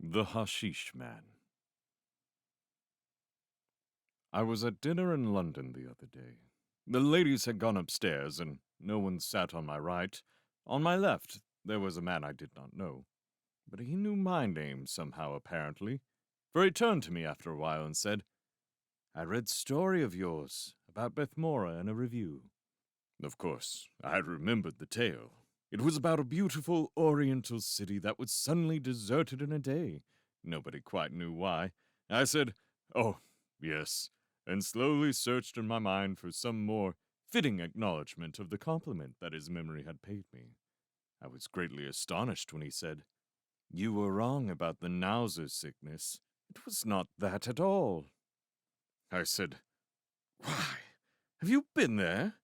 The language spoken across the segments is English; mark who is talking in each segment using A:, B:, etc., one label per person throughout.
A: The Hashish Man. I was at dinner in London the other day. The ladies had gone upstairs, and no one sat on my right. On my left, there was a man I did not know, but he knew my name somehow, apparently, for he turned to me after a while and said, "I read story of yours about Bethmora in a review." Of course, I remembered the tale. It was about a beautiful oriental city that was suddenly deserted in a day. Nobody quite knew why. I said, "Oh, yes," and slowly searched in my mind for some more fitting acknowledgement of the compliment that his memory had paid me. I was greatly astonished when he said, "You were wrong about the nausea sickness. It was not that at all." I said, "Why, have you been there?"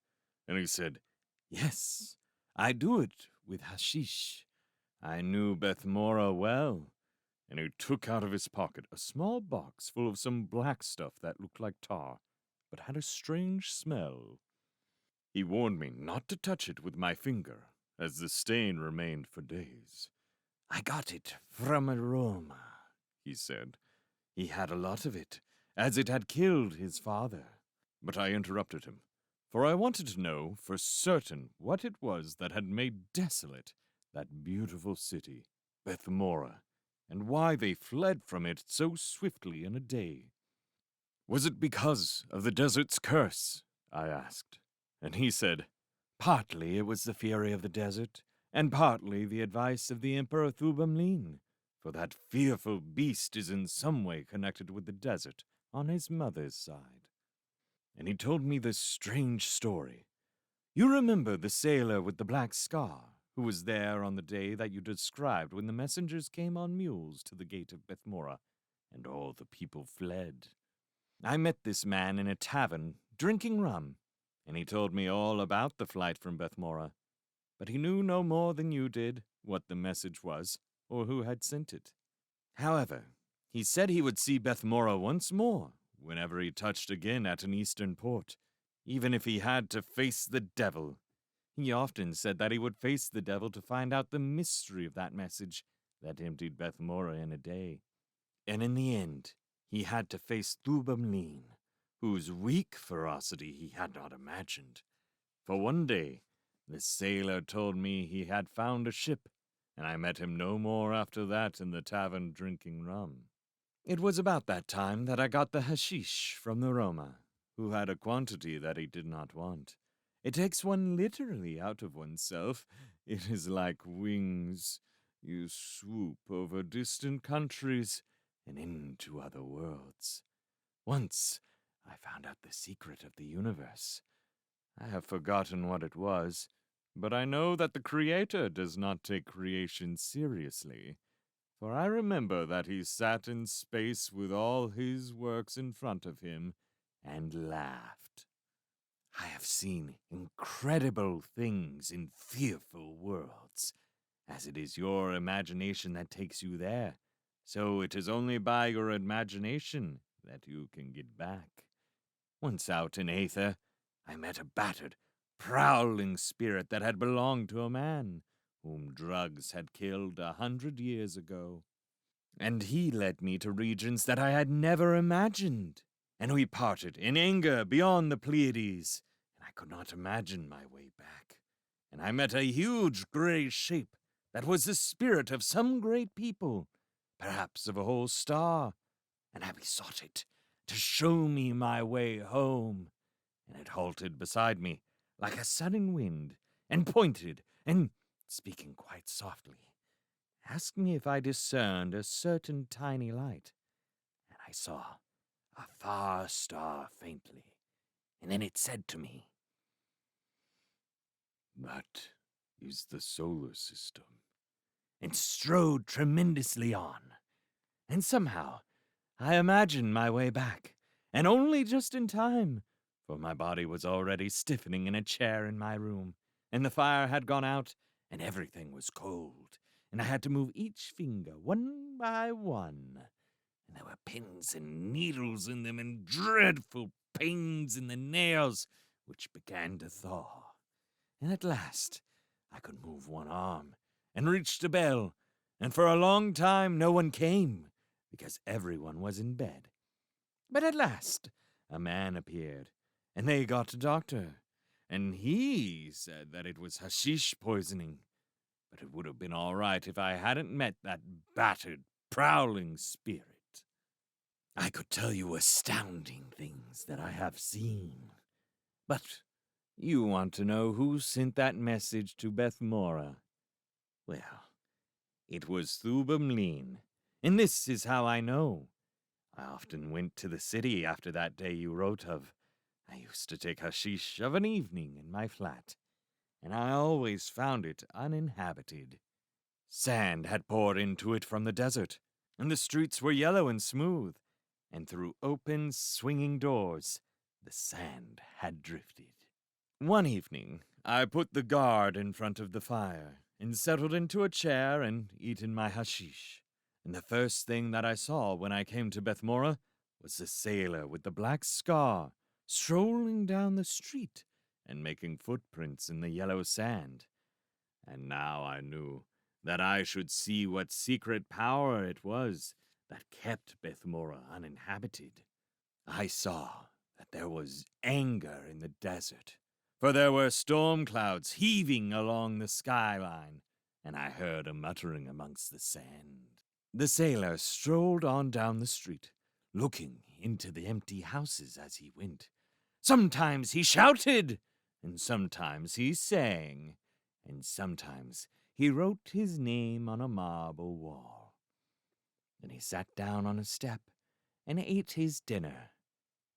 A: And he said, "Yes, I do it with hashish. I knew Bethmora well." And he took out of his pocket a small box full of some black stuff that looked like tar, but had a strange smell. He warned me not to touch it with my finger, as the stain remained for days. "I got it from a Roma," he said. "He had a lot of it, as it had killed his father." But I interrupted him, for I wanted to know for certain what it was that had made desolate that beautiful city, Bethmora, and why they fled from it so swiftly in a day. "Was it because of the desert's curse?" I asked. And he said, "Partly it was the fury of the desert, and partly the advice of the Emperor Thubamlin, for that fearful beast is in some way connected with the desert on his mother's side." And he told me this strange story. "You remember the sailor with the black scar, who was there on the day that you described when the messengers came on mules to the gate of Bethmora, and all the people fled? I met this man in a tavern, drinking rum, and he told me all about the flight from Bethmora, but he knew no more than you did what the message was, or who had sent it. However, he said he would see Bethmora once more, whenever he touched again at an eastern port, even if he had to face the devil. He often said that he would face the devil to find out the mystery of that message that emptied Bethmora in a day. And in the end, he had to face Thubamlin, whose weak ferocity he had not imagined. For one day, the sailor told me he had found a ship, and I met him no more after that in the tavern drinking rum. It was about that time that I got the hashish from the Roma, who had a quantity that he did not want. It takes one literally out of oneself. It is like wings. You swoop over distant countries and into other worlds. Once I found out the secret of the universe. I have forgotten what it was, but I know that the Creator does not take creation seriously, for I remember that he sat in space with all his works in front of him and laughed. I have seen incredible things in fearful worlds, as it is your imagination that takes you there, so it is only by your imagination that you can get back. Once out in Aether, I met a battered, prowling spirit that had belonged to a man, whom drugs had killed 100 years ago. And he led me to regions that I had never imagined, and we parted in anger beyond the Pleiades, and I could not imagine my way back. And I met a huge gray shape that was the spirit of some great people, perhaps of a whole star, and I besought it to show me my way home. And it halted beside me like a sudden wind, and pointed, and, speaking quite softly, asked me if I discerned a certain tiny light. And I saw a far star faintly, and then it said to me, "That is the solar system," and strode tremendously on. And somehow I imagined my way back, and only just in time, for my body was already stiffening in a chair in my room, and the fire had gone out, and everything was cold, and I had to move each finger one by one, and there were pins and needles in them, and dreadful pains in the nails, which began to thaw. And at last I could move one arm, and reached a bell,
B: and for a long time no one came, because everyone was in bed. But at last a man appeared, and they got a doctor, and he said that it was hashish poisoning. But it would have been all right if I hadn't met that battered, prowling spirit. I could tell you astounding things that I have seen. But you want to know who sent that message to Bethmora? Well, it was Thubamlin, and this is how I know. I often went to the city after that day you wrote of. I used to take hashish of an evening in my flat, and I always found it uninhabited. Sand had poured into it from the desert, and the streets were yellow and smooth, and through open, swinging doors, the sand had drifted. One evening, I put the guard in front of the fire, and settled into a chair and eaten my hashish. And the first thing that I saw when I came to Bethmora was the sailor with the black scar strolling down the street and making footprints in the yellow sand. And now I knew that I should see what secret power it was that kept Bethmora uninhabited. I saw that there was anger in the desert, for there were storm clouds heaving along the skyline, and I heard a muttering amongst the sand. The sailor strolled on down the street, looking into the empty houses as he went. Sometimes he shouted, and sometimes he sang, and sometimes he wrote his name on a marble wall. Then he sat down on a step and ate his dinner.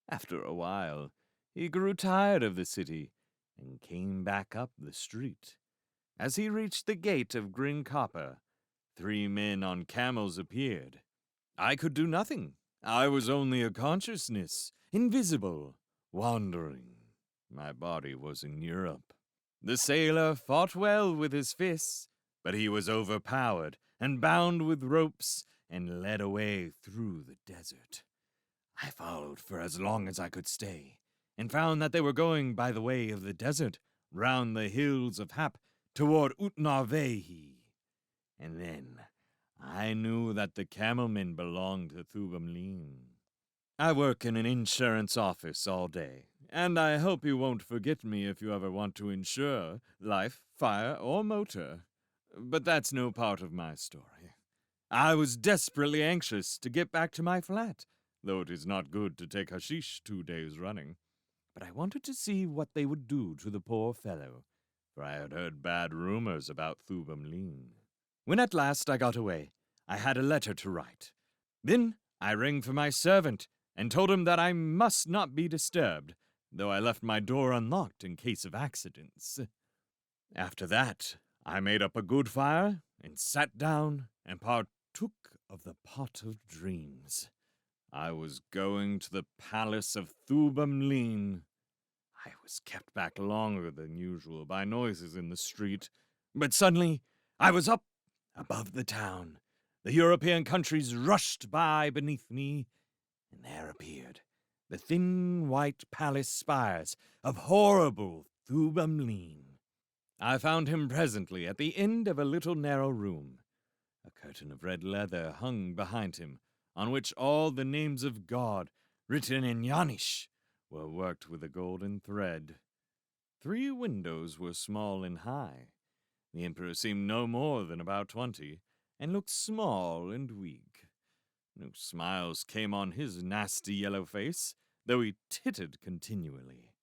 B: After a while, he grew tired of the city and came back up the street. As he reached the gate of Grin Copper, 3 men on camels appeared. I could do nothing. I was only a consciousness, invisible, wandering. My body was in Europe. The sailor fought well with his fists, but he was overpowered and bound with ropes and led away through the desert. I followed for as long as I could stay, and found that they were going by the way of the desert, round the hills of Hap, toward Utnarvehi. And then I knew that the camelmen belonged to Thubamlin. I work in an insurance office all day, and I hope you won't forget me if you ever want to insure life, fire, or motor. But that's no part of my story. I was desperately anxious to get back to my flat, though it is not good to take hashish 2 days running. But I wanted to see what they would do to the poor fellow, for I had heard bad rumors about Thubamlin. When at last I got away, I had a letter to write. Then I rang for my servant and told him that I must not be disturbed, though I left my door unlocked in case of accidents. After that, I made up a good fire and sat down and partook of the pot of dreams. I was going to the palace of Thubamlin. I was kept back longer than usual by noises in the street, but suddenly I was up above the town. The European countries rushed by beneath me, and there appeared the thin white palace spires of horrible Thubamlin. I found him presently at the end of a little narrow room. A curtain of red leather hung behind him, on which all the names of God, written in Yanish, were worked with a golden thread. 3 windows were small and high. The emperor seemed no more than about 20, and looked small and weak. No smiles came on his nasty yellow face, though he tittered continually.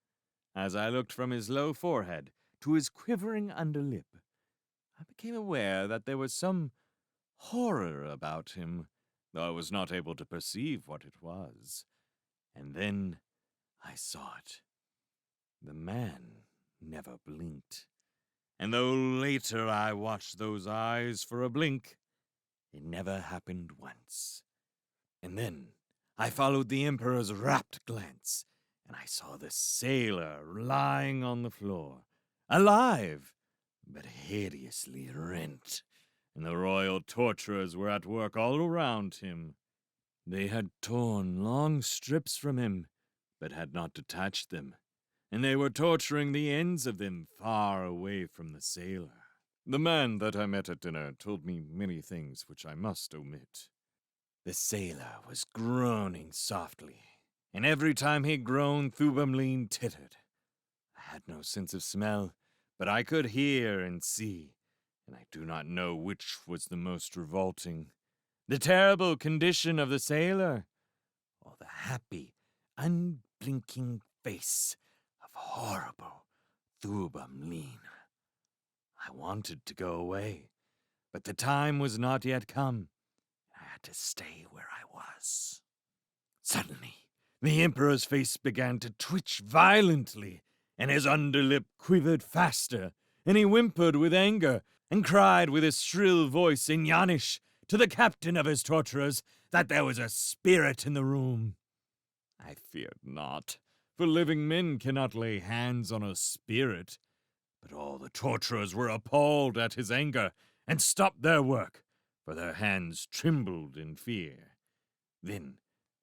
B: As I looked from his low forehead to his quivering underlip, I became aware that there was some horror about him, though I was not able to perceive what it was. And then I saw it. The man never blinked. And though later I watched those eyes for a blink, it never happened once. And then I followed the Emperor's rapt glance, and I saw the sailor lying on the floor, alive, but hideously rent, and the royal torturers were at work all around him. They had torn long strips from him, but had not detached them, and they were torturing the ends of them far away from the sailor.
A: The man that I met at dinner told me many things which I must omit.
B: The sailor was groaning softly, and every time he groaned, Thubamline tittered. I had no sense of smell, but I could hear and see, and I do not know which was the most revolting, the terrible condition of the sailor, or the happy, unblinking face of horrible Thubamline. I wanted to go away, but the time was not yet come. I had to stay where I was. Suddenly, the Emperor's face began to twitch violently, and his underlip quivered faster, and he whimpered with anger, and cried with his shrill voice in Yanish to the captain of his torturers that there was a spirit in the room. I feared not, for living men cannot lay hands on a spirit. But all the torturers were appalled at his anger, and stopped their work, for their hands trembled in fear. Then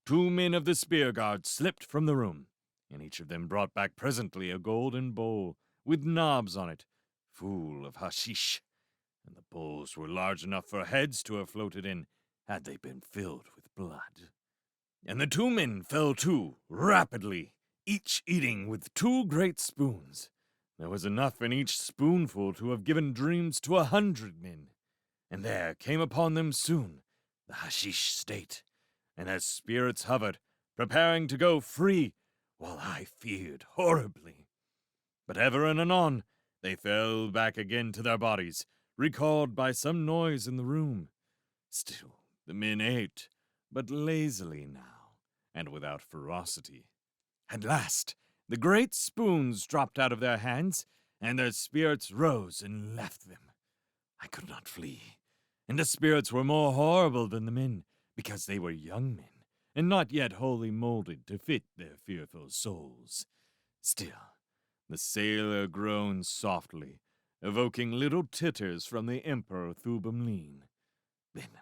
B: 2 men of the spear guard slipped from the room, and each of them brought back presently a golden bowl with knobs on it, full of hashish, and the bowls were large enough for heads to have floated in, had they been filled with blood. And the 2 men fell to rapidly, each eating with 2 great spoons. There was enough in each spoonful to have given dreams to 100 men. And there came upon them soon the hashish state, and their spirits hovered, preparing to go free, while I feared horribly. But ever and anon they fell back again to their bodies, recalled by some noise in the room. Still, the men ate, but lazily now, and without ferocity. At last, the great spoons dropped out of their hands, and their spirits rose and left them. I could not flee, and the spirits were more horrible than the men, because they were young men, and not yet wholly molded to fit their fearful souls. Still, the sailor groaned softly, evoking little titters from the Emperor Thubamline. Then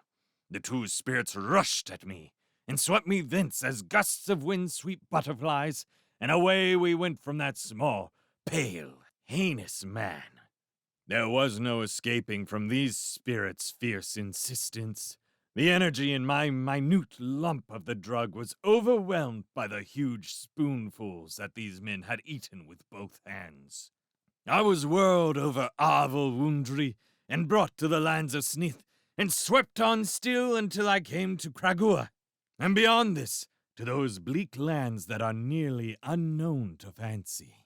B: the 2 spirits rushed at me, and swept me thence as gusts of wind sweep butterflies, and away we went from that small, pale, heinous man. There was no escaping from these spirits' fierce insistence. The energy in my minute lump of the drug was overwhelmed by the huge spoonfuls that these men had eaten with both hands. I was whirled over Arvel Wundri, and brought to the lands of Snith, and swept on still until I came to Kragua, and beyond this, to those bleak lands that are nearly unknown to fancy.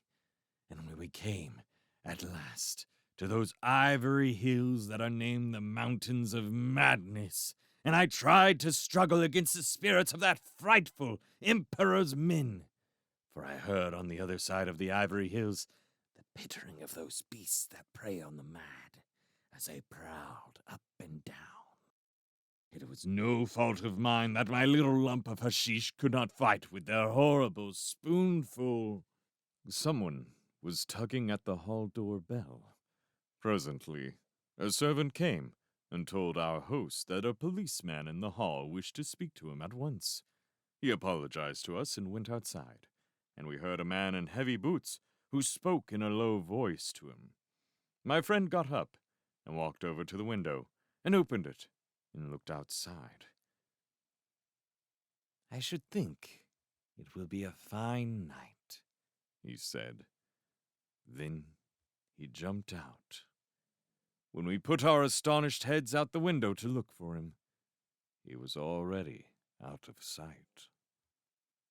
B: And when we came, at last, to those ivory hills that are named the Mountains of Madness, and I tried to struggle against the spirits of that frightful Emperor's men, for I heard on the other side of the ivory hills the pittering of those beasts that prey on the mad, as they prowled up and down. It was no fault of mine that my little lump of hashish could not fight with their horrible spoonful.
A: Someone was tugging at the hall door bell. Presently, a servant came and told our host that a policeman in the hall wished to speak to him at once. He apologized to us and went outside, and we heard a man in heavy boots who spoke in a low voice to him. My friend got up and walked over to the window and opened it and looked outside.
B: I should think it will be a fine night,
A: He said. Then he jumped out. When we put our astonished heads out the window to look for him, he was already out of sight.